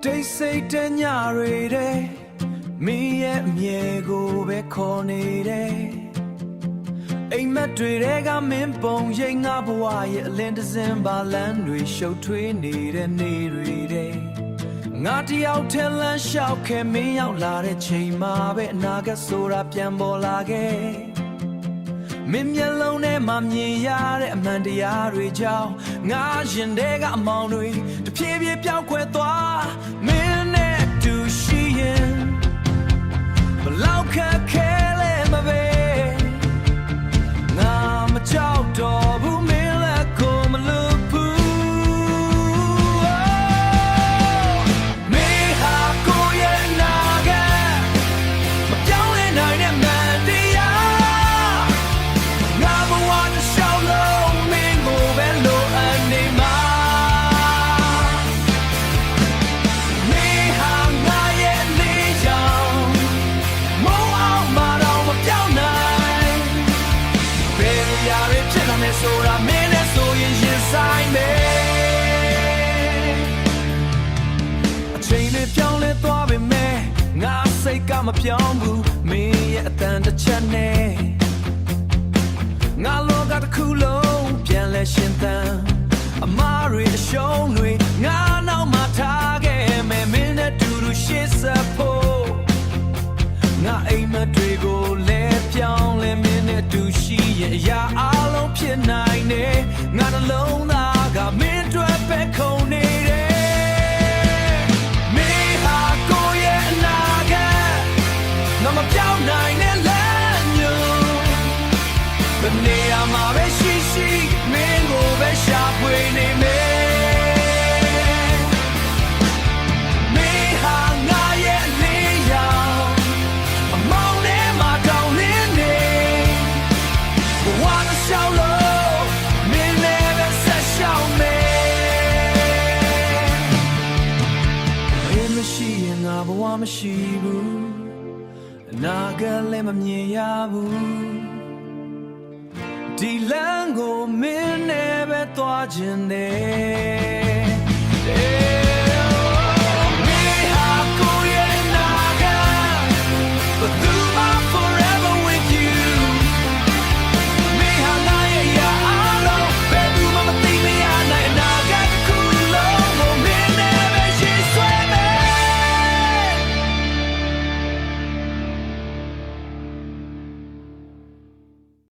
တိတ်ဆိတ်တဲ့ညတွေတဲ့မင်းရဲ့အမြဲကိုပဲခေါ်နေတယ်အိမ်မက်တွေတဲကမင်းပုံရိပ်ငါဘဝရဲ့အလင်းတစင်ပါလမ်းတွေရှုပ်ထွေးနေတဲ့နေ့တွေတဲ့ငါတယောက်ထဲလမ်းလျှောက်ခဲမင်းရောက်လာတဲ့ချိန်မှာပဲအနာဂတ်ဆိုတာပြန်ပေါ်လာခဲ့မင်းမျက်လုံးထဲမှာမြင်ရတဲ့အမှန်တရားတွေကြောင့်ငါရင်ထဲကအမောင်တွေတဖြည်းဖြည်းပြောင်းခွဲသွားမင်းနဲ့တူရှိရင်ဘလောက်ခက်ခဲလဲမပဲငါမကြောက်တော့ဘူးမင်းလည်းကိုမလို့ဘူးမင်းဟာကိုရဲ့နာကမပြောင်းလဲနိုင်တဲ့မှန်တရားငါဘဝတစ်လျှောက်လုံးမင်းကိုပဲလိုအပ်နေမှာမင်းဟာငါရဲ့လေးချောင်မုန်းအောင်မတော့မပြောင်းနိုင်ဘယ်လိုရရဖြစ်လာမယ်ဆိုတာမင်းနဲ့ဆိုရင်ရင်ဆိုင်မယ်အချိန်လေးပြောင်းလဲသွားပေမဲ့ငါစိတ်ကမပြောင်းဘူးမင်းရဲ့အတန်တစ်ချက်နဲ့ငါလောကတစ်ခုလုံးပြန်လဲရှင်သန်အမားတွေအရှုံးတွေငါနောက်မှထားခဲ့မယ်မင်းနဲ့တူတူရှေ့ဆက်ဖို့ငါအိမ်မက်တွေကိုလဲပြောင်းလဲမင်းနဲ့တူရှိရဲ့အရာအလုံးဖြစ်နိုင်နေငါနှလုံးသားကမင်းအတွက်ပဲခုန်နေတယ်မင်းဟာကိုရဲ့အနာကငါမပြောင်းနိုင်တဲ့လမ်းညွှန်ဘယ်နေရာမှာပဲရှိရှိမင်းကိုပဲရှာဖွေနေမယ်မင်းဟာငါရဲ့လေးရောင်အမောင်ထဲမှာတောင်းလင်းနေဘဝတစ်လျှောက်လုံးမင်းနဲ့ပဲဆက်ရှောက်မယ်မင်းမရှိရင်ငါဘဝမရှိဘူးအနာဂတ်လည်းမမြင်ရဘူးဒီလမ်းကိုမင်းနဲ့ပဲသွားခြင်းနဲ့